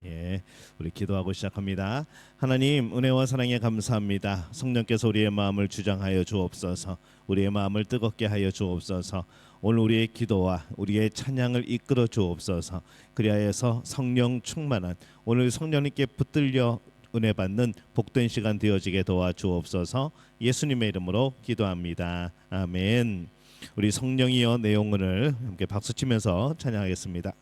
예, 우리 기도하고 시작합니다. 하나님, 은혜와 사랑에 감사합니다. 성령께서 우리의 마음을 주장하여 주옵소서. 우리의 마음을 뜨겁게 하여 주옵소서. 오늘 우리의 기도와 우리의 찬양을 이끌어 주옵소서. 그리하여서 성령 충만한 오늘 성령님께 붙들려 은혜 받는 복된 시간 되어지게 도와 주옵소서. 예수님의 이름으로 기도합니다. 아멘. 우리 성령이여 내 영혼을 함께 박수치면서 찬양하겠습니다.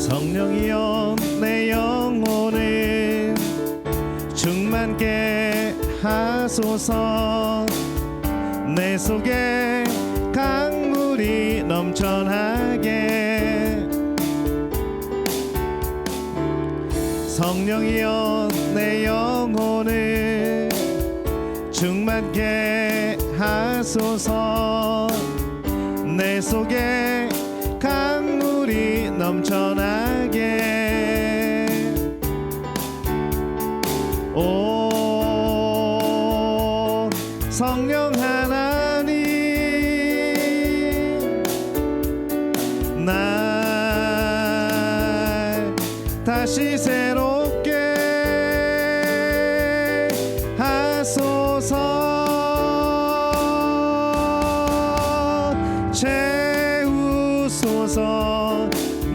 성령이여 내 영혼을 충만케 하소서. 내 속에 강물이 넘쳐나게. 성령이여 내 영혼을 충만케 하소서. 내 속에 강물이 넘쳐나게. 오 성령 하나님, 날 다시 새롭게 하소서. 채우소서.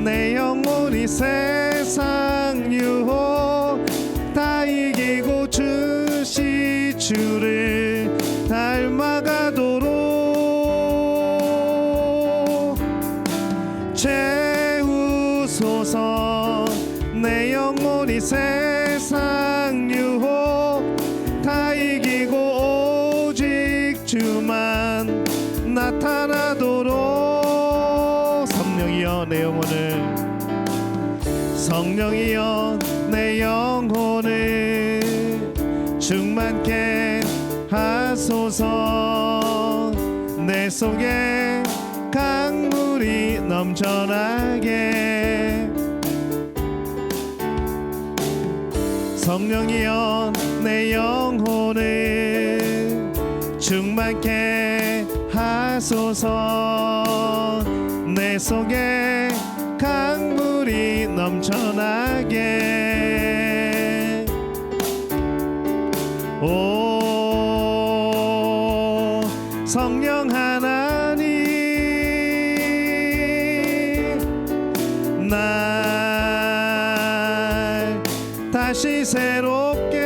내 영혼이 세상 유혹 다 이기고 주시 주를 닮아가도록 채우소서. 내 영혼이 세상 유혹 다 이기고 오직 주만 나타나도록. 성령이여 내 영혼을, 성령이여 내 영혼을 충만케 하소서. 내 속에 강물이 넘쳐나게. 성령이여 내 영혼을 충만케 하소서. 내 속에 강물이 넘쳐나게. 오 성령 하나님, 날 다시 새롭게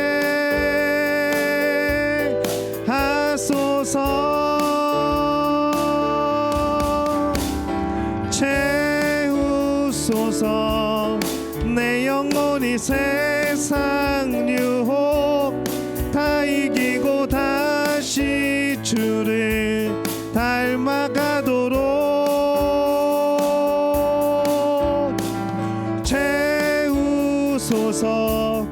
하소서. 채우소서. 내 영혼이 세상 유혹 다 이기고 다시 주를 닮아가도록 채우소서.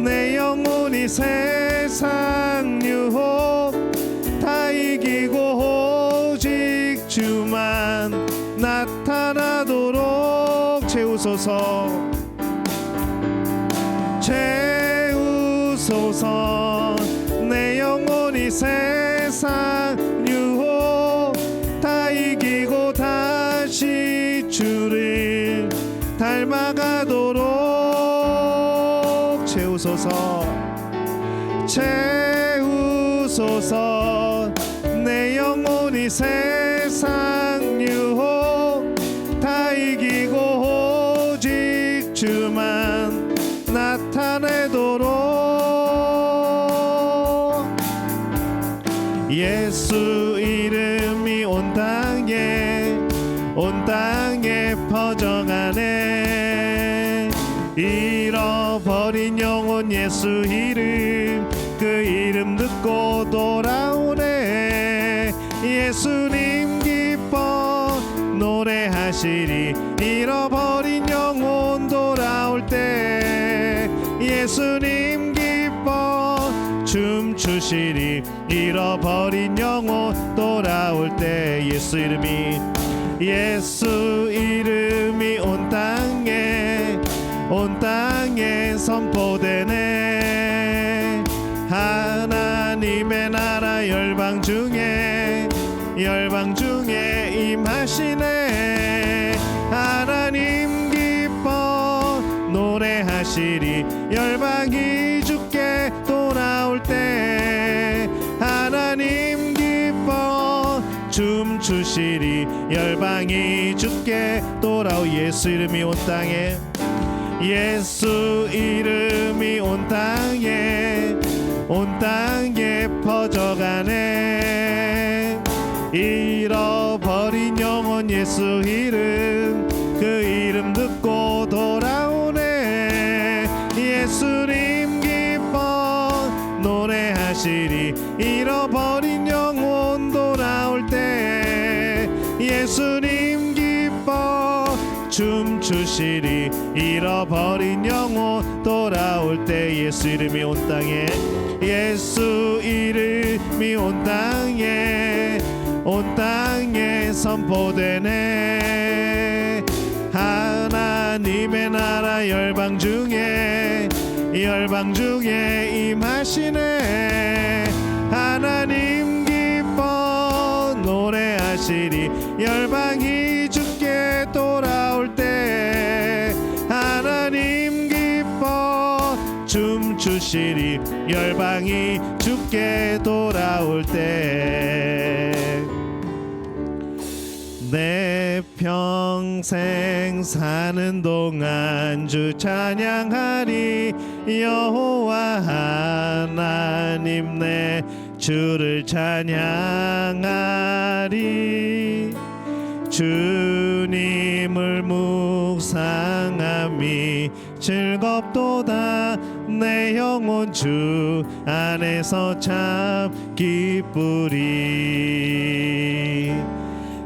내 영혼이 세상 유혹 다 이기고 오직 주만 나타나도록 채우소서. 채우소서. 내 영혼이 세상 유혹 다 이기고 다시 주를 닮아가도록 채우소서. 채우소서. 내 영혼이 세상 유혹 다 이기고 오직 주만 나타내도록. 예수 이름이 온 땅에 퍼져가네. 잃어버린 영혼 예수 이름, 그 이름 듣고 돌아오네. 예수님 기뻐 노래하시리. 잃어버린 영혼 돌아올 때 예수님 기뻐 춤추시리. 잃어버린 영혼 돌아올 때 예수 이름이 온 땅에 선포되네. 하나님의 나라 열방 중에 임하시네. 하나님 기뻐 노래하시리. 열방이 주께 돌아올 때 하나님 기뻐 춤추시리. 열방이 주께 돌아오. 예수 이름이 온 땅에, 예수 이름이 온 땅에 퍼져가네. 잃어버린 영혼 예수 이름, 그 이름 듣고 돌아오네. 예수님 기뻐 노래하시리. 잃어버린 영혼 돌아올 때 예수님 기뻐 춤추시리. 잃어버린 영혼 돌아올 때 예수 이름이 온 땅에, 예수 이름이 온 땅에 선포되네. 하나님의 나라 열방 중에 임하시네. 하나님 기뻐 노래하시리. 열방이 주께 돌아올 때 하나님 기뻐 춤추시리. 열방이 주께 돌아올 때 내 평생 사는 동안 주 찬양하리. 여호와 하나님 내 주를 찬양하리. 주님을 묵상함이 즐겁도다. 내 영혼 주 안에서 참 기쁘리.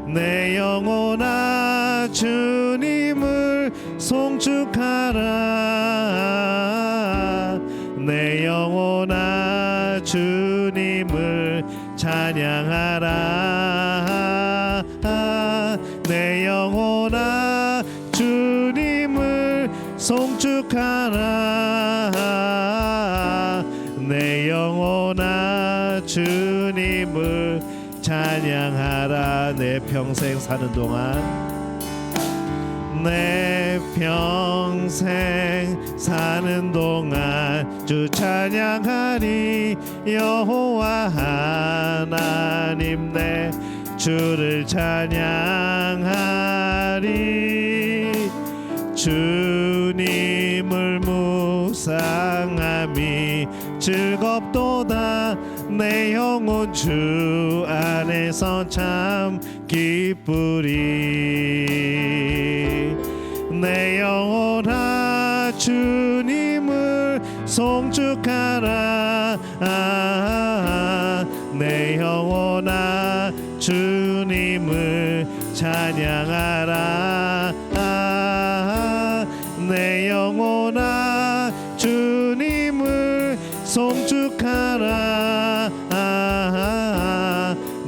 내 영혼아 주님을 송축하라. 내 영혼아 주님을 찬양하라. 내 영혼아 주님을 송축하라. 내 영혼아 주님을 찬양하라. 내 평생 사는 동안, 내 평생 사는 동안 주 찬양하리. 여호와 하나님 내 주를 찬양하리. 주님을 묵상함이 즐겁도다. 내 영혼 주 안에서 참 기쁘리. 내 영혼아 주님을 송축하라. 내 영혼아 주님을 찬양하라. 내 영혼아 주님을 송축하라.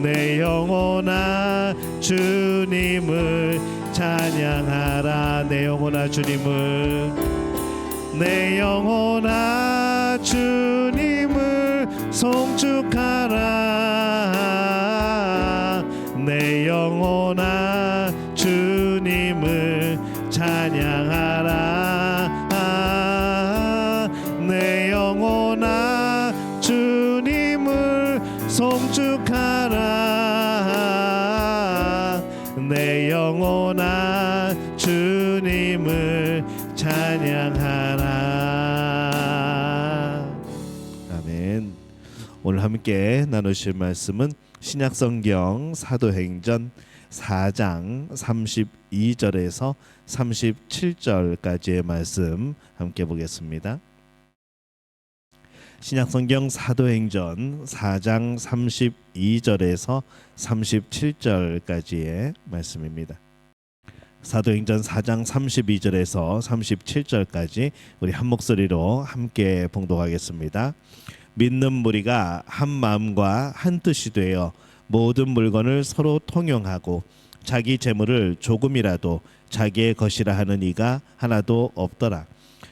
내 영혼아 주님을 찬양하라. 내 영혼아 주님을, 내 영혼아 주님을 송축하라. 내 영혼아 주님을 찬양하라. 내 영혼아 주님을 송축하라. 내 영혼아 주님을 찬양하라. 아멘. 오늘 함께 나누실 말씀은 신약성경 사도행전 4장 32절에서 37절까지의 말씀 함께 보겠습니다. 신약성경 사도행전 4장 32절에서 37절까지의 말씀입니다. 사도행전 4장 32절에서 37절까지 우리 한 목소리로 함께 봉독하겠습니다. 믿는 무리가 한 마음과 한 뜻이 되어 모든 물건을 서로 통용하고 자기 재물을 조금이라도 자기의 것이라 하는 이가 하나도 없더라.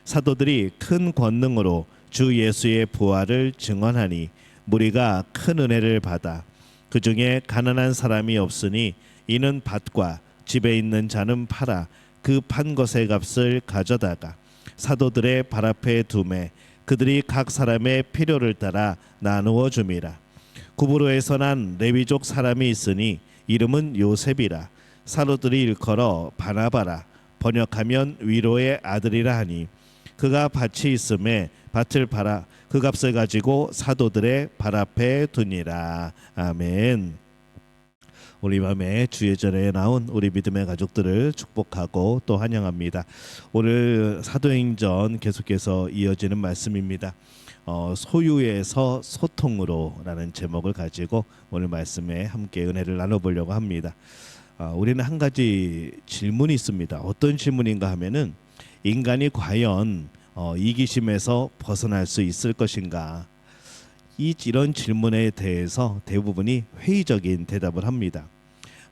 사도들이 큰 권능으로 주 예수의 부활을 증언하니 무리가 큰 은혜를 받아 그 중에 가난한 사람이 없으니 이는 밭과 집에 있는 자는 팔아 그 판 것의 값을 가져다가 사도들의 발 앞에 두매 그들이 각 사람의 필요를 따라 나누어 줌이라. 구브로에서 난 레위족 사람이 있으니 이름은 요셉이라. 사도들이 일컬어 바나바라 번역하면 위로의 아들이라 하니 그가 밭이 있음에 밭을 팔아 그 값을 가지고 사도들의 발 앞에 두니라. 아멘. 우리 밤에 주의 전에 나온 우리 믿음의 가족들을 축복하고 또 환영합니다. 오늘 사도행전 계속해서 이어지는 말씀입니다. 소유에서 소통으로라는 제목을 가지고 오늘 말씀에 함께 은혜를 나눠보려고 합니다. 우리는 한 가지 질문이 있습니다. 어떤 질문인가 하면은 인간이 과연 이기심에서 벗어날 수 있을 것인가? 이런 질문에 대해서 대부분이 회의적인 대답을 합니다.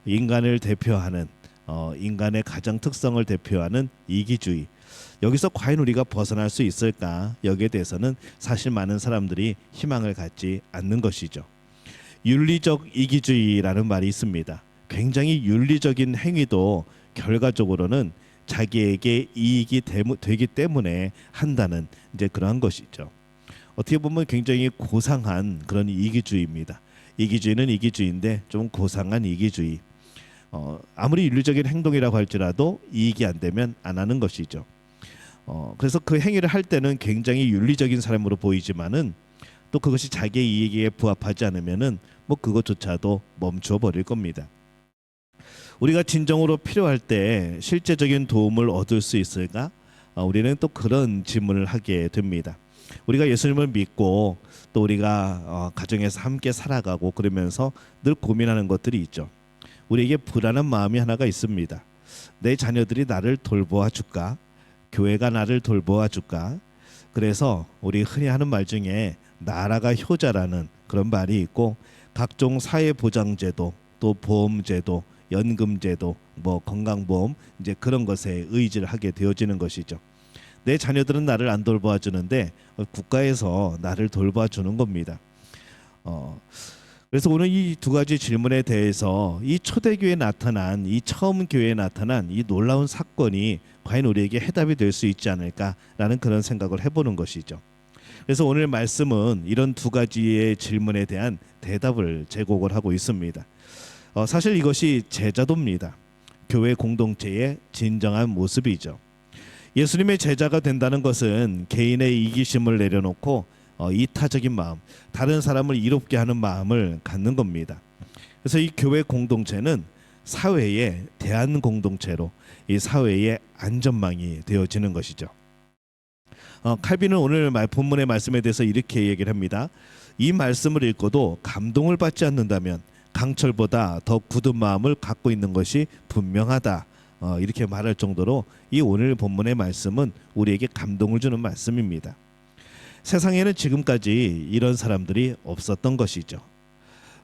인간을 대표하는 인간의 가장 특성을 대표하는 이기주의. 여기서 과연 우리가 벗어날 수 있을까? 여기에 대해서는 사실 많은 사람들이 희망을 갖지 않는 것이죠. 윤리적 이기주의라는 말이 있습니다. 굉장히 윤리적인 행위도 결과적으로는 자기에게 이익이 되기 때문에 한다는 이제 그러한 것이죠. 어떻게 보면 굉장히 고상한 그런 이기주의입니다. 이기주의는 이기주의인데 좀 고상한 이기주의. 아무리 윤리적인 행동이라고 할지라도 이익이 안 되면 안 하는 것이죠. 그래서 그 행위를 할 때는 굉장히 윤리적인 사람으로 보이지만은 또 그것이 자기의 이익에 부합하지 않으면은 뭐 그것조차도 멈춰 버릴 겁니다. 우리가 진정으로 필요할 때 실제적인 도움을 얻을 수 있을까? 우리는 또 그런 질문을 하게 됩니다. 우리가 예수님을 믿고 또 우리가 가정에서 함께 살아가고 그러면서 늘 고민하는 것들이 있죠. 우리에게 불안한 마음이 하나가 있습니다. 내 자녀들이 나를 돌보아 줄까? 교회가 나를 돌보아 줄까? 그래서 우리 흔히 하는 말 중에 나라가 효자라는 그런 말이 있고 각종 사회보장제도 또 보험제도 연금제도 뭐 건강보험 이제 그런 것에 의지를 하게 되어지는 것이죠. 내 자녀들은 나를 안 돌보아 주는데 국가에서 나를 돌보아 주는 겁니다. 그래서 오늘 이 두 가지 질문에 대해서 이 초대교회에 나타난 이 처음 교회에 나타난 이 놀라운 사건이 과연 우리에게 해답이 될 수 있지 않을까라는 그런 생각을 해보는 것이죠. 그래서 오늘 말씀은 이런 두 가지의 질문에 대한 대답을 제공을 하고 있습니다. 사실 이것이 제자도입니다. 교회 공동체의 진정한 모습이죠. 예수님의 제자가 된다는 것은 개인의 이기심을 내려놓고 이타적인 마음, 다른 사람을 이롭게 하는 마음을 갖는 겁니다. 그래서 이 교회 공동체는 사회의 대안 공동체로 이 사회의 안전망이 되어지는 것이죠. 칼빈은 오늘 본문의 말씀에 대해서 이렇게 얘기를 합니다. 이 말씀을 읽고도 감동을 받지 않는다면 강철보다 더 굳은 마음을 갖고 있는 것이 분명하다. 이렇게 말할 정도로 이 오늘 본문의 말씀은 우리에게 감동을 주는 말씀입니다. 세상에는 지금까지 이런 사람들이 없었던 것이죠.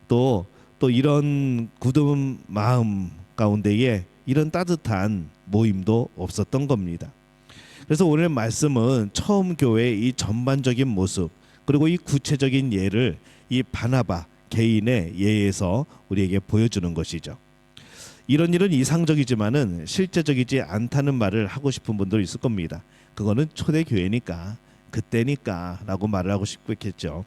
또 이런 굳은 마음 가운데에 이런 따뜻한 모임도 없었던 겁니다. 그래서 오늘 말씀은 처음 교회의 이 전반적인 모습 그리고 이 구체적인 예를 이 바나바 개인의 예에서 우리에게 보여주는 것이죠. 이런 일은 이상적이지만은 실제적이지 않다는 말을 하고 싶은 분도 있을 겁니다. 그거는 초대교회니까 그때니까 라고 말을 하고 싶겠죠.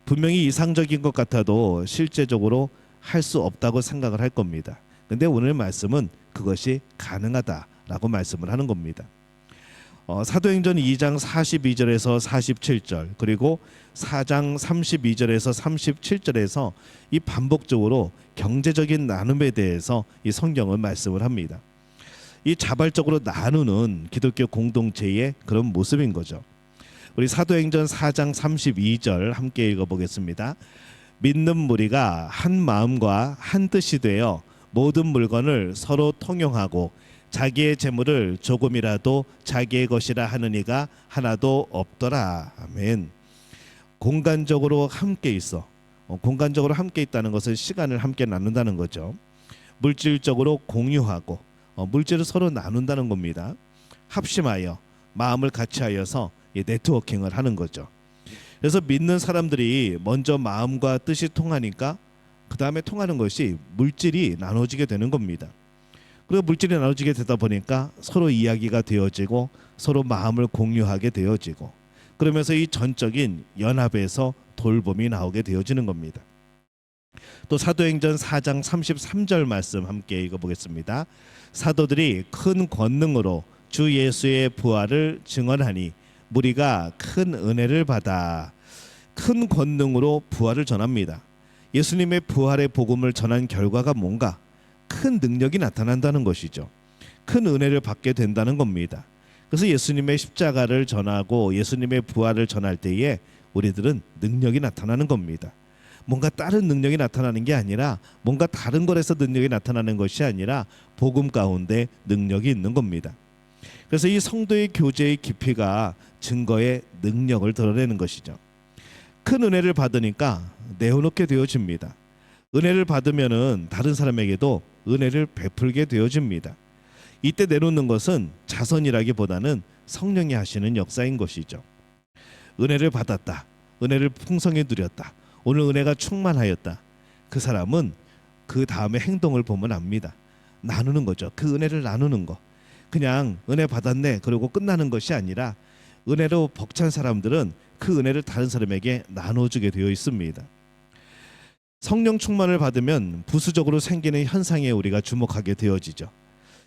분명히 이상적인 것 같아도 실제적으로 할 수 없다고 생각을 할 겁니다. 근데 오늘 말씀은 그것이 가능하다라고 말씀을 하는 겁니다. 사도행전 2장 42절에서 47절 그리고 4장 32절에서 37절에서 이 반복적으로 경제적인 나눔에 대해서 이 성경은 말씀을 합니다. 이 자발적으로 나누는 기독교 공동체의 그런 모습인 거죠. 우리 사도행전 4장 32절 함께 읽어보겠습니다. 믿는 무리가 한 마음과 한 뜻이 되어 모든 물건을 서로 통용하고 자기의 재물을 조금이라도 자기의 것이라 하는 이가 하나도 없더라. 아멘. 공간적으로 함께 있어. 공간적으로 함께 있다는 것은 시간을 함께 나눈다는 거죠. 물질적으로 공유하고 물질을 서로 나눈다는 겁니다. 합심하여 마음을 같이 하여서 네트워킹을 하는 거죠. 그래서 믿는 사람들이 먼저 마음과 뜻이 통하니까 그 다음에 통하는 것이 물질이 나눠지게 되는 겁니다. 그리고 물질이 나눠지게 되다 보니까 서로 이야기가 되어지고 서로 마음을 공유하게 되어지고 그러면서 이 전적인 연합에서 돌봄이 나오게 되어지는 겁니다. 또 사도행전 4장 33절 말씀 함께 읽어보겠습니다. 사도들이 큰 권능으로 주 예수의 부활을 증언하니 무리가 큰 은혜를 받아. 큰 권능으로 부활을 전합니다. 예수님의 부활의 복음을 전한 결과가 뭔가? 큰 능력이 나타난다는 것이죠. 큰 은혜를 받게 된다는 겁니다. 그래서 예수님의 십자가를 전하고 예수님의 부활을 전할 때에 우리들은 능력이 나타나는 겁니다. 뭔가 다른 능력이 나타나는 게 아니라 뭔가 다른 것에서 능력이 나타나는 것이 아니라 복음 가운데 능력이 있는 겁니다. 그래서 이 성도의 교제의 깊이가 증거의 능력을 드러내는 것이죠. 큰 은혜를 받으니까 내어놓게 되어집니다. 은혜를 받으면은 다른 사람에게도 은혜를 베풀게 되어집니다. 이때 내놓는 것은 자선이라기보다는 성령이 하시는 역사인 것이죠. 은혜를 받았다. 은혜를 풍성히 누렸다. 오늘 은혜가 충만하였다. 그 사람은 그 다음에 행동을 보면 압니다. 나누는 거죠. 그 은혜를 나누는 거. 그냥 은혜 받았네 그리고 끝나는 것이 아니라 은혜로 벅찬 사람들은 그 은혜를 다른 사람에게 나눠주게 되어 있습니다. 성령 충만을 받으면 부수적으로 생기는 현상에 우리가 주목하게 되어지죠.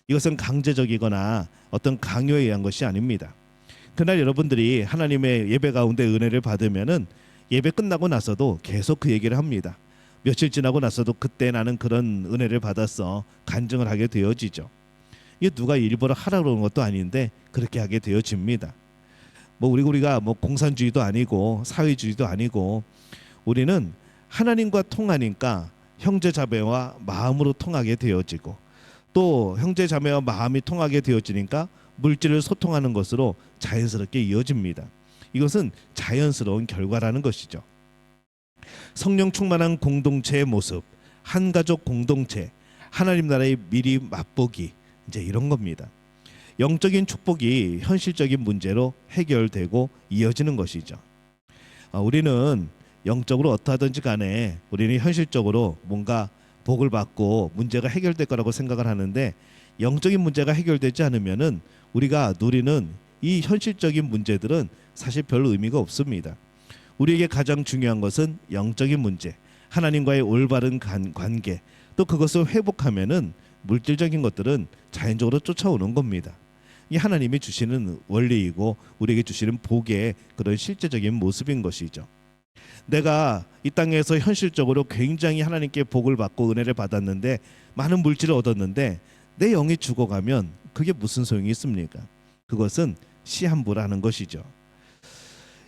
이것은 강제적이거나 어떤 강요에 의한 것이 아닙니다. 그날 여러분들이 하나님의 예배 가운데 은혜를 받으면은 예배 끝나고 나서도 계속 그 얘기를 합니다. 며칠 지나고 나서도 그때 나는 그런 은혜를 받았어 간증을 하게 되어지죠. 이게 누가 일부러 하라고 그러는 것도 아닌데 그렇게 하게 되어집니다. 우리가 공산주의도 아니고 사회주의도 아니고 우리는 하나님과 통하니까 형제자매와 마음으로 통하게 되어지고 또 형제자매와 마음이 통하게 되어지니까 물질을 소통하는 것으로 자연스럽게 이어집니다. 이것은 자연스러운 결과라는 것이죠. 성령 충만한 공동체의 모습, 한 가족 공동체, 하나님 나라의 미리 맛보기 이제 이런 겁니다. 영적인 축복이 현실적인 문제로 해결되고 이어지는 것이죠. 우리는 영적으로 어떠하든지 간에 우리는 현실적으로 뭔가 복을 받고 문제가 해결될 거라고 생각을 하는데 영적인 문제가 해결되지 않으면은 우리가 누리는 이 현실적인 문제들은 사실 별 의미가 없습니다. 우리에게 가장 중요한 것은 영적인 문제, 하나님과의 올바른 관계, 또 그것을 회복하면은 물질적인 것들은 자연적으로 쫓아오는 겁니다. 이 하나님이 주시는 원리이고 우리에게 주시는 복의 그런 실제적인 모습인 것이죠. 내가 이 땅에서 현실적으로 굉장히 하나님께 복을 받고 은혜를 받았는데 많은 물질을 얻었는데 내 영이 죽어가면 그게 무슨 소용이 있습니까? 그것은 시한부라는 것이죠.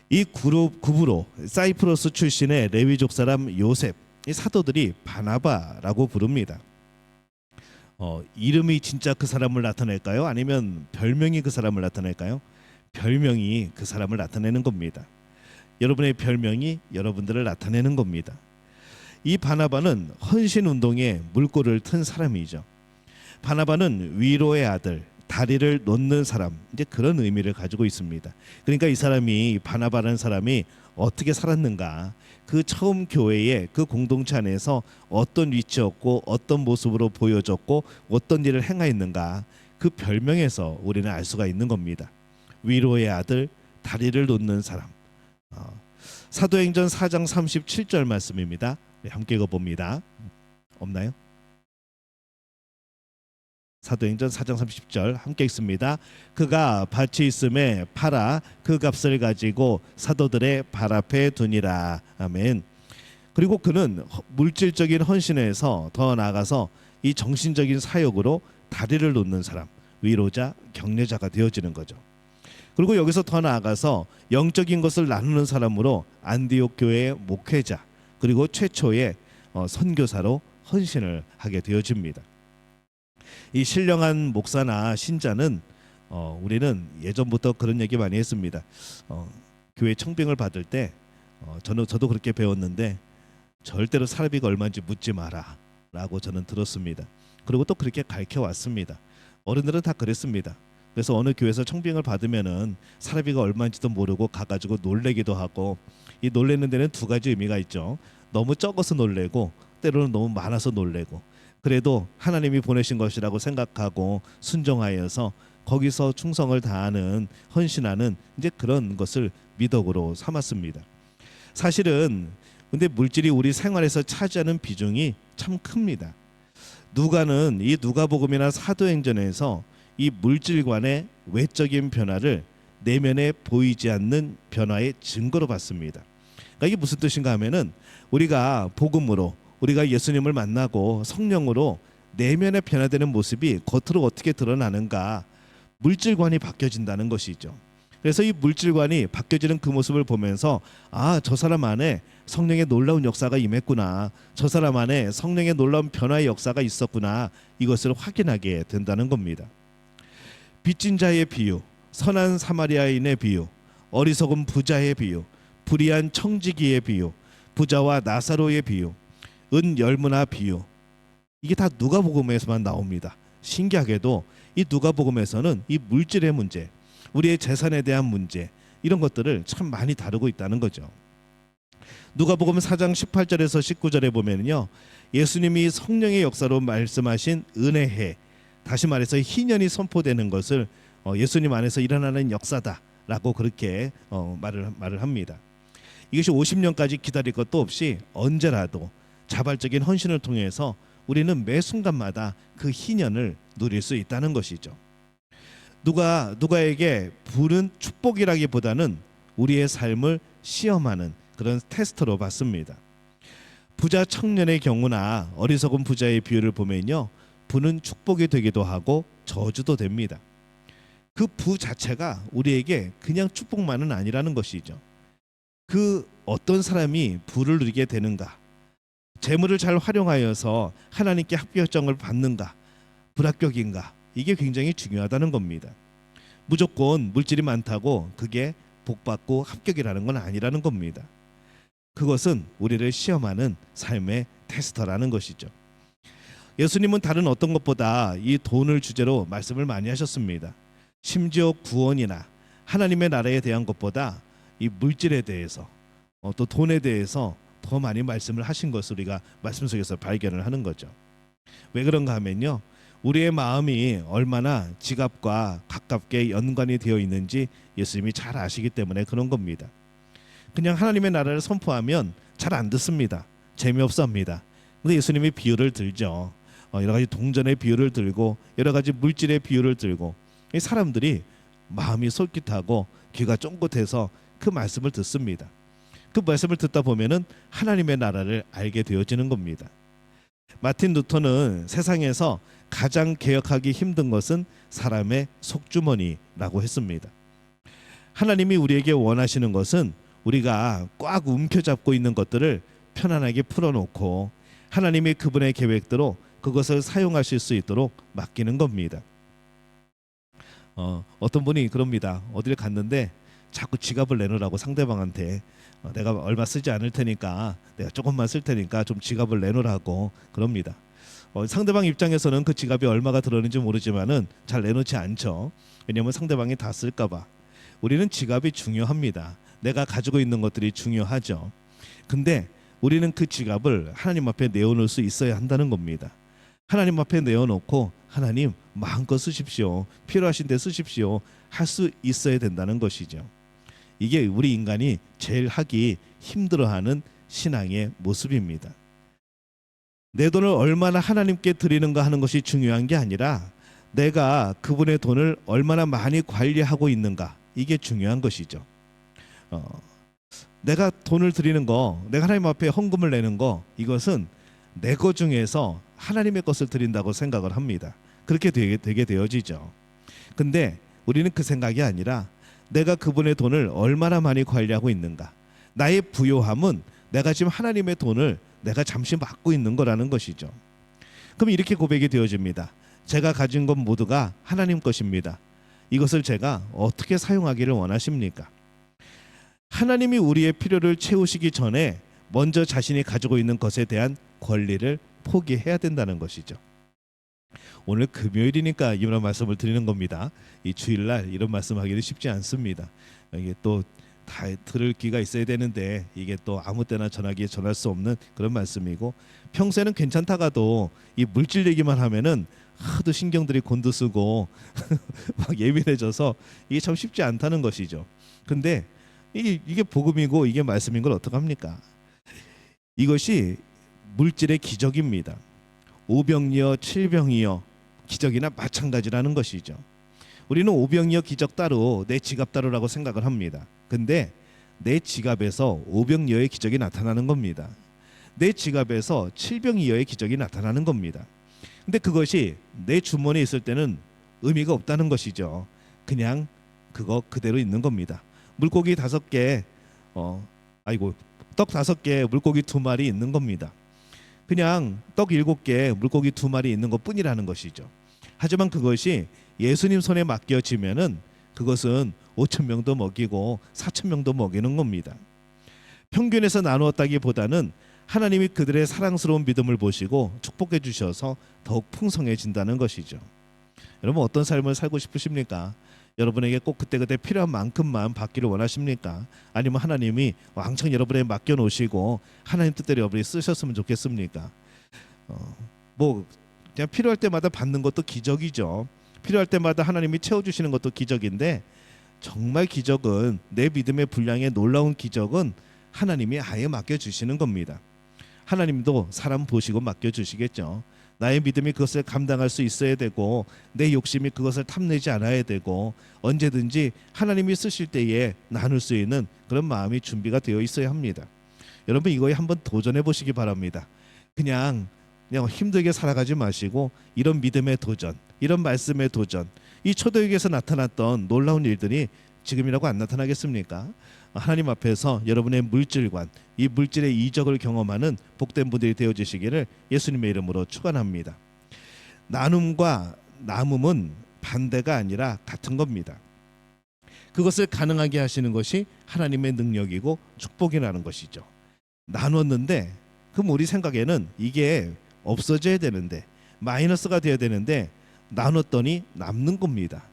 이 구브로 사이프러스 출신의 레위족 사람 요셉, 이 사도들이 바나바라고 부릅니다. 이름이 진짜 그 사람을 나타낼까요? 아니면 별명이 그 사람을 나타낼까요? 별명이 그 사람을 나타내는 겁니다. 여러분의 별명이 여러분들을 나타내는 겁니다. 이 바나바는 헌신 운동에 물꼬를 튼 사람이죠. 바나바는 위로의 아들, 다리를 놓는 사람, 이제 그런 의미를 가지고 있습니다. 그러니까 이 사람이 바나바라는 사람이 어떻게 살았는가, 그 처음 교회의 그 공동체 안에서 어떤 위치였고 어떤 모습으로 보여졌고 어떤 일을 행하였는가, 그 별명에서 우리는 알 수가 있는 겁니다. 위로의 아들, 다리를 놓는 사람. 사도행전 4장 37절 말씀입니다. 함께 읽어봅니다. 없나요? 사도행전 4장 30절 함께 읽습니다. 그가 밭이 있음에 팔아 그 값을 가지고 사도들의 발 앞에 두니라. 아멘. 그리고 그는 물질적인 헌신에서 더 나아가서 이 정신적인 사역으로 다리를 놓는 사람, 위로자, 격려자가 되어지는 거죠. 그리고 여기서 더 나아가서 영적인 것을 나누는 사람으로 안디옥 교회의 목회자, 그리고 최초의 선교사로 헌신을 하게 되어집니다. 이 신령한 목사나 신자는 우리는 예전부터 그런 얘기 많이 했습니다. 교회 청빙을 받을 때 저도 그렇게 배웠는데 절대로 사례비가 얼마인지 묻지 마라 라고 저는 들었습니다. 그리고 또 그렇게 가르쳐 왔습니다. 어른들은 다 그랬습니다. 그래서 어느 교회에서 청빙을 받으면은 사례비가 얼마인지도 모르고 가가지고 놀래기도 하고, 이 놀래는 데는 두 가지 의미가 있죠. 너무 적어서 놀래고, 때로는 너무 많아서 놀래고. 그래도 하나님이 보내신 것이라고 생각하고 순종하여서 거기서 충성을 다하는, 헌신하는 이제 그런 것을 미덕으로 삼았습니다. 사실은 근데 물질이 우리 생활에서 차지하는 비중이 참 큽니다. 누가는 이 누가복음이나 사도행전에서 이 물질관의 외적인 변화를 내면에 보이지 않는 변화의 증거로 봤습니다. 그러니까 이게 무슨 뜻인가 하면은, 우리가 복음으로, 우리가 예수님을 만나고 성령으로 내면에 변화되는 모습이 겉으로 어떻게 드러나는가, 물질관이 바뀌어진다는 것이죠. 그래서 이 물질관이 바뀌어지는 그 모습을 보면서, 아, 저 사람 안에 성령의 놀라운 역사가 임했구나, 저 사람 안에 성령의 놀라운 변화의 역사가 있었구나, 이것을 확인하게 된다는 겁니다. 빚진 자의 비유, 선한 사마리아인의 비유, 어리석은 부자의 비유, 불의한 청지기의 비유, 부자와 나사로의 비유, 은 열무나 비유, 이게 다 누가복음에서만 나옵니다. 신기하게도 이 누가복음에서는 이 물질의 문제, 우리의 재산에 대한 문제, 이런 것들을 참 많이 다루고 있다는 거죠. 누가복음 4장 18절에서 19절에 보면요, 예수님이 성령의 역사로 말씀하신 은혜해, 다시 말해서 희년이 선포되는 것을 예수님 안에서 일어나는 역사다라고 그렇게 말을 합니다. 이것이 50년까지 기다릴 것도 없이 언제라도 자발적인 헌신을 통해서 우리는 매 순간마다 그 희년을 누릴 수 있다는 것이죠. 누가에게 부는 축복이라기보다는 우리의 삶을 시험하는 그런 테스트로 봤습니다. 부자 청년의 경우나 어리석은 부자의 비유를 보면요, 부는 축복이 되기도 하고 저주도 됩니다. 그 부 자체가 우리에게 그냥 축복만은 아니라는 것이죠. 그 어떤 사람이 부를 누리게 되는가, 재물을 잘 활용하여서 하나님께 합격점을 받는가, 불합격인가, 이게 굉장히 중요하다는 겁니다. 무조건 물질이 많다고 그게 복받고 합격이라는 건 아니라는 겁니다. 그것은 우리를 시험하는 삶의 테스터라는 것이죠. 예수님은 다른 어떤 것보다 이 돈을 주제로 말씀을 많이 하셨습니다. 심지어 구원이나 하나님의 나라에 대한 것보다 이 물질에 대해서, 또 돈에 대해서 더 많이 말씀을 하신 것을 우리가 말씀 속에서 발견을 하는 거죠. 왜 그런가 하면요, 우리의 마음이 얼마나 지갑과 가깝게 연관이 되어 있는지 예수님이 잘 아시기 때문에 그런 겁니다. 그냥 하나님의 나라를 선포하면 잘 안 듣습니다. 재미없어 합니다. 근데 예수님이 비유를 들죠. 여러 가지 동전의 비유를 들고 여러 가지 물질의 비유를 들고, 이 사람들이 마음이 솔깃하고 귀가 쫑긋해서 그 말씀을 듣습니다. 그 말씀을 듣다 보면은 하나님의 나라를 알게 되어지는 겁니다. 마틴 루터는 세상에서 가장 개혁하기 힘든 것은 사람의 속주머니라고 했습니다. 하나님이 우리에게 원하시는 것은 우리가 꽉 움켜잡고 있는 것들을 편안하게 풀어놓고 하나님이 그분의 계획대로 그것을 사용하실 수 있도록 맡기는 겁니다. 어떤 분이 그럽니다. 어디를 갔는데 자꾸 지갑을 내놓으라고 상대방한테, 내가 얼마 쓰지 않을 테니까, 내가 조금만 쓸 테니까 좀 지갑을 내놓으라고 그럽니다. 상대방 입장에서는 그 지갑이 얼마가 들었는지 모르지만은 잘 내놓지 않죠. 왜냐하면 상대방이 다 쓸까봐. 우리는 지갑이 중요합니다. 내가 가지고 있는 것들이 중요하죠. 근데 우리는 그 지갑을 하나님 앞에 내어놓을 수 있어야 한다는 겁니다. 하나님 앞에 내어놓고, 하나님 마음껏 쓰십시오, 필요하신 데 쓰십시오 할 수 있어야 된다는 것이죠. 이게 우리 인간이 제일 하기 힘들어하는 신앙의 모습입니다. 내 돈을 얼마나 하나님께 드리는가 하는 것이 중요한 게 아니라 내가 그분의 돈을 얼마나 많이 관리하고 있는가, 이게 중요한 것이죠. 내가 돈을 드리는 거, 내가 하나님 앞에 헌금을 내는 거, 이것은 내 것 중에서 하나님의 것을 드린다고 생각을 합니다. 그렇게 되게 되어지죠. 근데 우리는 그 생각이 아니라 내가 그분의 돈을 얼마나 많이 관리하고 있는가, 나의 부요함은 내가 지금 하나님의 돈을 내가 잠시 맡고 있는 거라는 것이죠. 그럼 이렇게 고백이 되어집니다. 제가 가진 것 모두가 하나님 것입니다. 이것을 제가 어떻게 사용하기를 원하십니까? 하나님이 우리의 필요를 채우시기 전에 먼저 자신이 가지고 있는 것에 대한 권리를 포기해야 된다는 것이죠. 오늘 금요일이니까 이런 말씀을 드리는 겁니다. 이 주일날 이런 말씀하기도 쉽지 않습니다. 이게 또 다 들을 기가 있어야 되는데 이게 또 아무 때나 전하기에 전할 수 없는 그런 말씀이고, 평소에는 괜찮다가도 이 물질 얘기만 하면은 하도 신경들이 곤두쓰고 막 예민해져서 이게 참 쉽지 않다는 것이죠. 근데 이게 복음이고 이게 말씀인 걸 어떡합니까? 이것이 물질의 기적입니다. 오병이어 칠병이어 기적이나 마찬가지라는 것이죠. 우리는 오병이어 기적 따로 내 지갑 따로라고 생각을 합니다. 근데 내 지갑에서 오병이어의 기적이 나타나는 겁니다. 내 지갑에서 칠병이어의 기적이 나타나는 겁니다. 근데 그것이 내 주머니에 있을 때는 의미가 없다는 것이죠. 그냥 그거 그대로 있는 겁니다. 물고기 5개, 떡 5개, 물고기 2마리 있는 겁니다. 그냥 떡 7개, 물고기 2마리 있는 것뿐이라는 것이죠. 하지만 그것이 예수님 손에 맡겨지면은 그것은 5,000명도 먹이고 4,000명도 먹이는 겁니다. 평균에서 나누었다기보다는 하나님이 그들의 사랑스러운 믿음을 보시고 축복해 주셔서 더욱 풍성해진다는 것이죠. 여러분, 어떤 삶을 살고 싶으십니까? 여러분에게 꼭 그때그때 필요한 만큼만 받기를 원하십니까? 아니면 하나님이 왕창 여러분에게 맡겨놓으시고 하나님 뜻대로 여러분이 쓰셨으면 좋겠습니까? 그냥 필요할 때마다 받는 것도 기적이죠. 필요할 때마다 하나님이 채워주시는 것도 기적인데, 정말 기적은, 내 믿음의 분량의 놀라운 기적은 하나님이 아예 맡겨주시는 겁니다. 하나님도 사람 보시고 맡겨주시겠죠. 나의 믿음이 그것을 감당할 수 있어야 되고, 내 욕심이 그것을 탐내지 않아야 되고, 언제든지 하나님이 쓰실 때에 나눌 수 있는 그런 마음이 준비가 되어 있어야 합니다. 여러분, 이거에 한번 도전해 보시기 바랍니다. 그냥 힘들게 살아가지 마시고, 이런 믿음의 도전, 이런 말씀의 도전, 이 초대교회에서 나타났던 놀라운 일들이 지금이라고 안 나타나겠습니까? 하나님 앞에서 여러분의 물질관, 이 물질의 이적을 경험하는 복된 분들이 되어주시기를 예수님의 이름으로 축원합니다. 나눔과 남음은 반대가 아니라 같은 겁니다. 그것을 가능하게 하시는 것이 하나님의 능력이고 축복이라는 것이죠. 나눴는데, 그럼 우리 생각에는 이게 없어져야 되는데, 마이너스가 되어야 되는데, 나눴더니 남는 겁니다.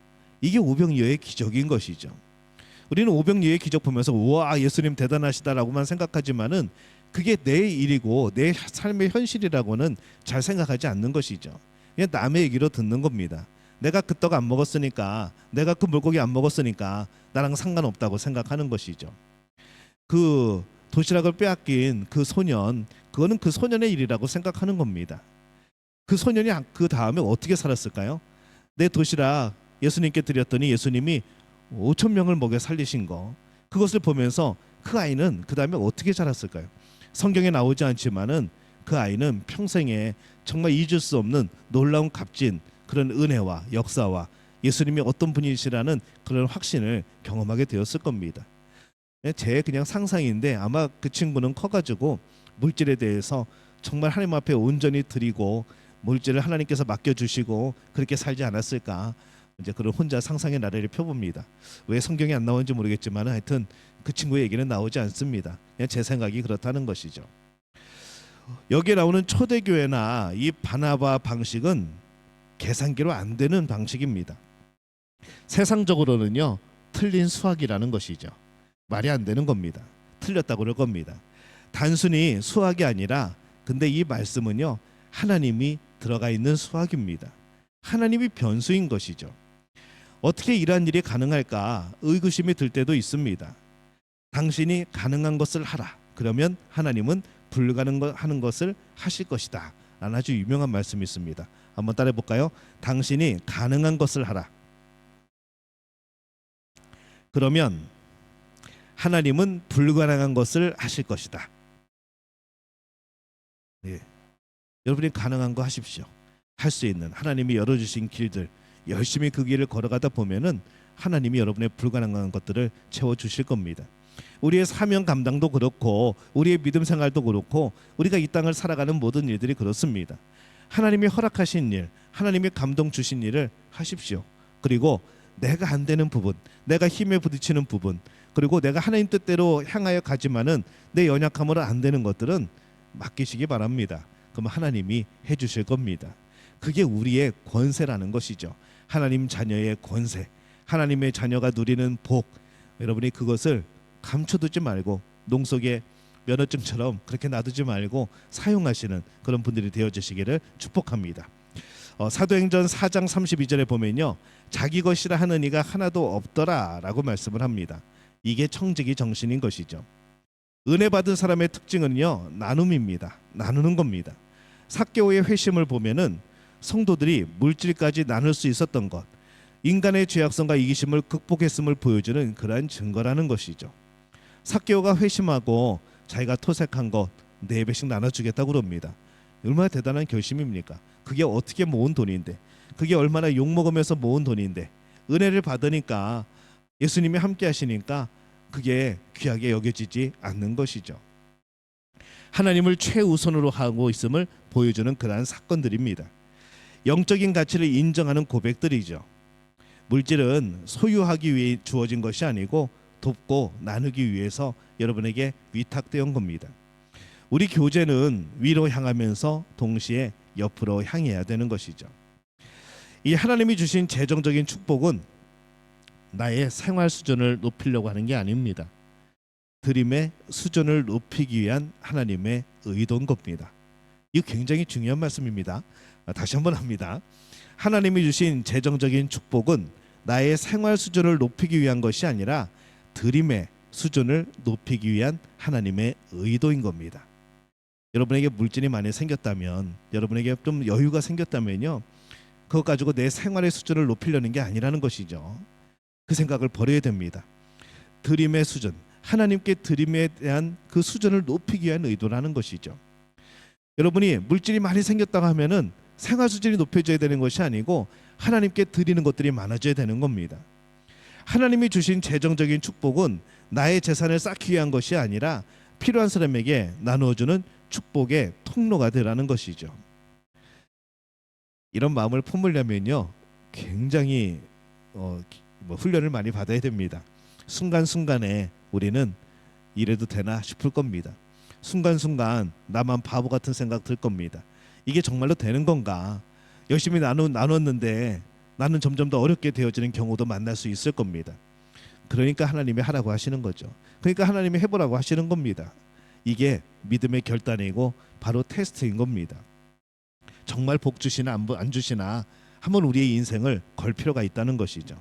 이게 오병이어의 기적인 것이죠. 우리는 오병이어의 기적 보면서 우와, 예수님 대단하시다라고만 생각하지만은 그게 내 일이고 내 삶의 현실이라고는 잘 생각하지 않는 것이죠. 그냥 남의 얘기로 듣는 겁니다. 내가 그 떡 안 먹었으니까, 내가 그 물고기 안 먹었으니까 나랑 상관없다고 생각하는 것이죠. 그 도시락을 빼앗긴 그 소년, 그거는 그 소년의 일이라고 생각하는 겁니다. 그 소년이 그 다음에 어떻게 살았을까요? 내 도시락 예수님께 드렸더니 예수님이 5,000명을 먹여 살리신 거, 그것을 보면서 그 아이는 그 다음에 어떻게 자랐을까요? 성경에 나오지 않지만은 그 아이는 평생에 정말 잊을 수 없는 놀라운 값진 그런 은혜와 역사와 예수님이 어떤 분이시라는 그런 확신을 경험하게 되었을 겁니다. 제 그냥 상상인데, 아마 그 친구는 커가지고 물질에 대해서 정말 하나님 앞에 온전히 드리고 물질을 하나님께서 맡겨주시고 그렇게 살지 않았을까, 이제 그런 혼자 상상의 나래를 펴봅니다. 왜 성경에 안 나오는지 모르겠지만 하여튼 그 친구의 얘기는 나오지 않습니다. 그냥 제 생각이 그렇다는 것이죠. 여기에 나오는 초대교회나 이 바나바 방식은 계산기로 안 되는 방식입니다. 세상적으로는요, 틀린 수학이라는 것이죠. 말이 안 되는 겁니다. 틀렸다고 그럴 겁니다. 단순히 수학이 아니라, 근데 이 말씀은요, 하나님이 들어가 있는 수학입니다. 하나님이 변수인 것이죠. 어떻게 이러한 일이 가능할까 의구심이 들 때도 있습니다. 당신이 가능한 것을 하라. 그러면 하나님은 불가능한 것을 하실 것이다. 라는 아주 유명한 말씀이 있습니다. 한번 따라해 볼까요? 당신이 가능한 것을 하라. 그러면 하나님은 불가능한 것을 하실 것이다. 예. 여러분이 가능한 거 하십시오. 할 수 있는 하나님이 열어주신 길들, 열심히 그 길을 걸어가다 보면은 하나님이 여러분의 불가능한 것들을 채워주실 겁니다. 우리의 사명 감당도 그렇고, 우리의 믿음 생활도 그렇고, 우리가 이 땅을 살아가는 모든 일들이 그렇습니다. 하나님이 허락하신 일, 하나님이 감동 주신 일을 하십시오. 그리고 내가 안 되는 부분, 내가 힘에 부딪히는 부분, 그리고 내가 하나님 뜻대로 향하여 가지만은 내 연약함으로 안 되는 것들은 맡기시기 바랍니다. 그럼 하나님이 해주실 겁니다. 그게 우리의 권세라는 것이죠. 하나님 자녀의 권세, 하나님의 자녀가 누리는 복, 여러분이 그것을 감춰두지 말고 농 속에 면허증처럼 그렇게 놔두지 말고 사용하시는 그런 분들이 되어주시기를 축복합니다. 사도행전 4장 32절에 보면요, 자기 것이라 하는 이가 하나도 없더라라고 말씀을 합니다. 이게 청지기 정신인 것이죠. 은혜 받은 사람의 특징은요, 나눔입니다. 나누는 겁니다. 삭개오의 회심을 보면은 성도들이 물질까지 나눌 수 있었던 것, 인간의 죄악성과 이기심을 극복했음을 보여주는 그러한 증거라는 것이죠. 삭개오가 회심하고 자기가 토색한 것 4배씩 나눠주겠다고 그럽니다. 얼마나 대단한 결심입니까? 그게 어떻게 모은 돈인데, 그게 얼마나 욕먹으면서 모은 돈인데, 은혜를 받으니까, 예수님이 함께 하시니까 그게 귀하게 여겨지지 않는 것이죠. 하나님을 최우선으로 하고 있음을 보여주는 그러한 사건들입니다. 영적인 가치를 인정하는 고백들이죠. 물질은 소유하기 위해 주어진 것이 아니고 돕고 나누기 위해서 여러분에게 위탁되어 온 겁니다. 우리 교제는 위로 향하면서 동시에 옆으로 향해야 되는 것이죠. 이 하나님이 주신 재정적인 축복은 나의 생활 수준을 높이려고 하는 게 아닙니다. 드림의 수준을 높이기 위한 하나님의 의도인 겁니다. 이거 굉장히 중요한 말씀입니다. 다시 한번 합니다. 하나님이 주신 재정적인 축복은 나의 생활 수준을 높이기 위한 것이 아니라 드림의 수준을 높이기 위한 하나님의 의도인 겁니다. 여러분에게 물질이 많이 생겼다면, 여러분에게 좀 여유가 생겼다면요, 그것 가지고 내 생활의 수준을 높이려는 게 아니라는 것이죠. 그 생각을 버려야 됩니다. 드림의 수준, 하나님께 드림에 대한 그 수준을 높이기 위한 의도라는 것이죠. 여러분이 물질이 많이 생겼다고 하면은 생활 수준이 높여져야 되는 것이 아니고 하나님께 드리는 것들이 많아져야 되는 겁니다. 하나님이 주신 재정적인 축복은 나의 재산을 쌓기 위한 것이 아니라 필요한 사람에게 나누어주는 축복의 통로가 되라는 것이죠. 이런 마음을 품으려면요, 굉장히 훈련을 많이 받아야 됩니다. 순간순간에 우리는 이래도 되나 싶을 겁니다. 순간순간 나만 바보 같은 생각 들 겁니다. 이게 정말로 되는 건가? 열심히 나눴는데 나는 점점 더 어렵게 되어지는 경우도 만날 수 있을 겁니다. 그러니까 하나님이 하라고 하시는 거죠. 그러니까 하나님이 해보라고 하시는 겁니다. 이게 믿음의 결단이고 바로 테스트인 겁니다. 정말 복 주시나 안 주시나 한번 우리의 인생을 걸 필요가 있다는 것이죠.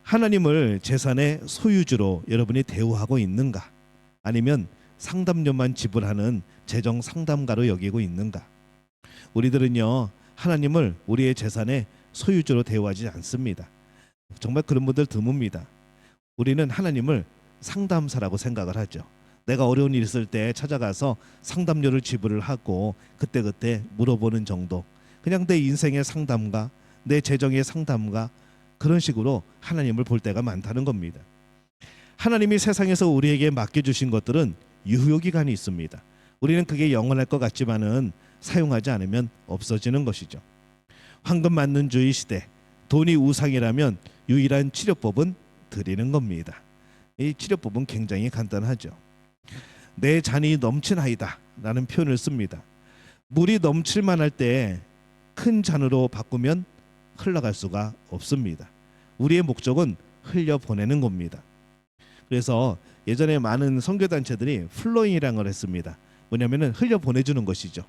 하나님을 재산의 소유주로 여러분이 대우하고 있는가? 아니면 상담료만 지불하는 재정 상담가로 여기고 있는가? 우리들은요, 하나님을 우리의 재산의 소유주로 대우하지 않습니다. 정말 그런 분들 드뭅니다. 우리는 하나님을 상담사라고 생각을 하죠. 내가 어려운 일 있을 때 찾아가서 상담료를 지불을 하고 그때그때 물어보는 정도, 그냥 내 인생의 상담가, 내 재정의 상담가, 그런 식으로 하나님을 볼 때가 많다는 겁니다. 하나님이 세상에서 우리에게 맡겨주신 것들은 유효기간이 있습니다. 우리는 그게 영원할 것 같지만은 사용하지 않으면 없어지는 것이죠. 황금 만능주의 시대, 돈이 우상이라면 유일한 치료법은 드리는 겁니다. 이 치료법은 굉장히 간단하죠. 내 잔이 넘치나이다 라는 표현을 씁니다. 물이 넘칠만 할 때 큰 잔으로 바꾸면 흘러갈 수가 없습니다. 우리의 목적은 흘려보내는 겁니다. 그래서 예전에 많은 선교단체들이 플로잉이라는 걸 했습니다. 뭐냐면은 흘려보내주는 것이죠.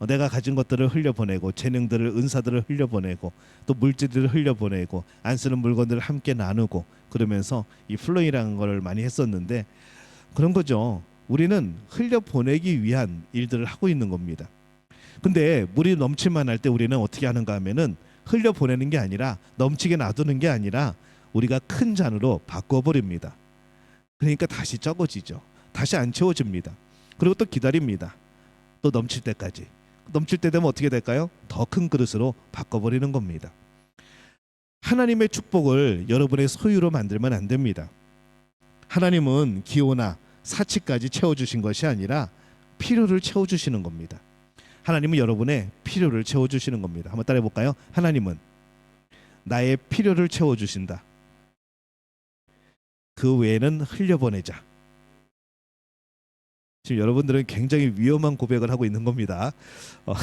내가 가진 것들을 흘려보내고, 재능들을, 은사들을 흘려보내고, 또 물질들을 흘려보내고, 안 쓰는 물건들을 함께 나누고, 그러면서 이 플로잉이라는 걸 많이 했었는데, 그런 거죠. 우리는 흘려보내기 위한 일들을 하고 있는 겁니다. 근데 물이 넘칠만 할 때 우리는 어떻게 하는가 하면은 흘려보내는 게 아니라, 넘치게 놔두는 게 아니라 우리가 큰 잔으로 바꿔버립니다. 그러니까 다시 적어지죠. 다시 안 채워집니다. 그리고 또 기다립니다. 또 넘칠 때까지. 넘칠 때 되면 어떻게 될까요? 더 큰 그릇으로 바꿔버리는 겁니다. 하나님의 축복을 여러분의 소유로 만들면 안 됩니다. 하나님은 기호나 사치까지 채워주신 것이 아니라 필요를 채워주시는 겁니다. 하나님은 여러분의 필요를 채워주시는 겁니다. 한번 따라해 볼까요? 하나님은 나의 필요를 채워주신다. 그 외에는 흘려보내자. 지금 여러분들은 굉장히 위험한 고백을 하고 있는 겁니다. 어,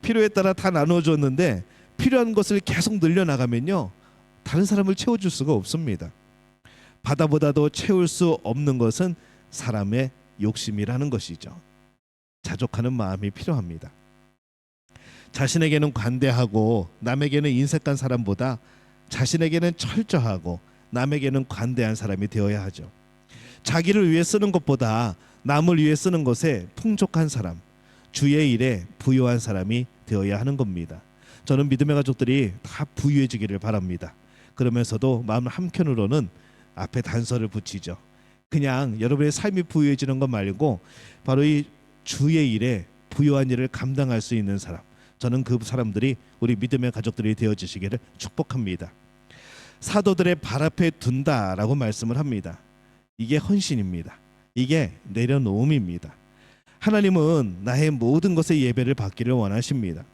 필요에 따라 다 나눠줬는데 필요한 것을 계속 늘려나가면요, 다른 사람을 채워줄 수가 없습니다. 바다보다도 채울 수 없는 것은 사람의 욕심이라는 것이죠. 자족하는 마음이 필요합니다. 자신에게는 관대하고 남에게는 인색한 사람보다 자신에게는 철저하고 남에게는 관대한 사람이 되어야 하죠. 자기를 위해 쓰는 것보다 남을 위해 쓰는 것에 풍족한 사람, 주의 일에 부유한 사람이 되어야 하는 겁니다. 저는 믿음의 가족들이 다 부유해지기를 바랍니다. 그러면서도 마음 한켠으로는 앞에 단서를 붙이죠. 그냥 여러분의 삶이 부유해지는 것 말고 바로 이 주의 일에 부유한 일을 감당할 수 있는 사람, 저는 그 사람들이 우리 믿음의 가족들이 되어주시기를 축복합니다. 사도들의 발 앞에 둔다라고 말씀을 합니다. 이게 헌신입니다. 이게 내려놓음입니다. 하나님은 나의 모든 것에 예배를 받기를 원하십니다.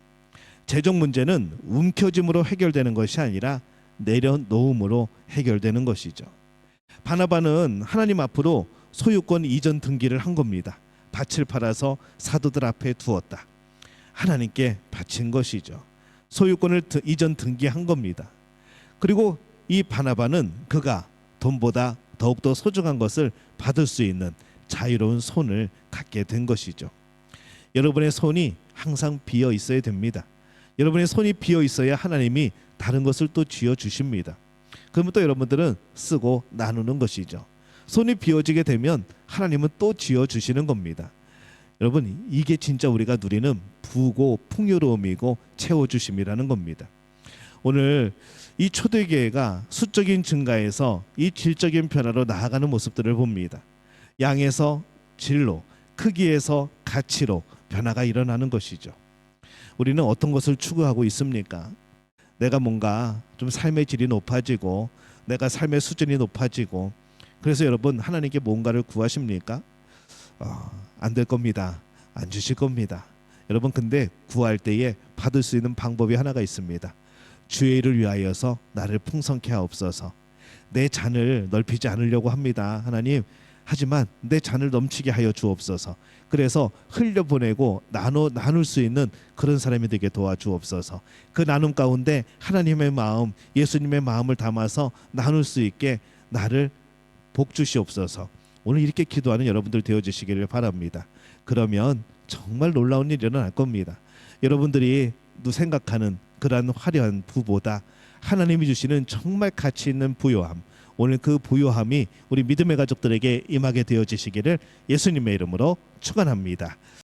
재정 문제는 움켜짐으로 해결되는 것이 아니라 내려놓음으로 해결되는 것이죠. 바나바는 하나님 앞으로 소유권 이전 등기를 한 겁니다. 밭을 팔아서 사도들 앞에 두었다. 하나님께 바친 것이죠. 소유권을 이전 등기한 겁니다. 그리고 이 바나바는 그가 돈보다 더욱더 소중한 것을 받을 수 있는 자유로운 손을 갖게 된 것이죠. 여러분의 손이 항상 비어 있어야 됩니다. 여러분의 손이 비어 있어야 하나님이 다른 것을 또 쥐어 주십니다. 그러면 또 여러분들은 쓰고 나누는 것이죠. 손이 비어지게 되면 하나님은 또 쥐어 주시는 겁니다. 여러분, 이게 진짜 우리가 누리는 부고 풍요로움이고 채워주심이라는 겁니다. 오늘 이 초대교회가 수적인 증가에서 이 질적인 변화로 나아가는 모습들을 봅니다. 양에서 질로, 크기에서 가치로 변화가 일어나는 것이죠. 우리는 어떤 것을 추구하고 있습니까? 내가 뭔가 좀 삶의 질이 높아지고 내가 삶의 수준이 높아지고, 그래서 여러분 하나님께 뭔가를 구하십니까? 안 될 겁니다. 안 주실 겁니다. 여러분, 근데 구할 때에 받을 수 있는 방법이 하나가 있습니다. 주의 일을 위하여서 나를 풍성케 하옵소서. 내 잔을 넓히지 않으려고 합니다, 하나님. 하지만 내 잔을 넘치게 하여 주옵소서. 그래서 흘려보내고 나눌 수 있는 그런 사람이 되게 도와주옵소서. 그 나눔 가운데 하나님의 마음, 예수님의 마음을 담아서 나눌 수 있게 나를 복 주시옵소서. 오늘 이렇게 기도하는 여러분들 되어주시기를 바랍니다. 그러면 정말 놀라운 일이 일어날 겁니다. 여러분들이 생각하는 그러한 화려한 부보다 하나님이 주시는 정말 가치 있는 부요함, 오늘 그 부요함이 우리 믿음의 가족들에게 임하게 되어지시기를 예수님의 이름으로 축원합니다.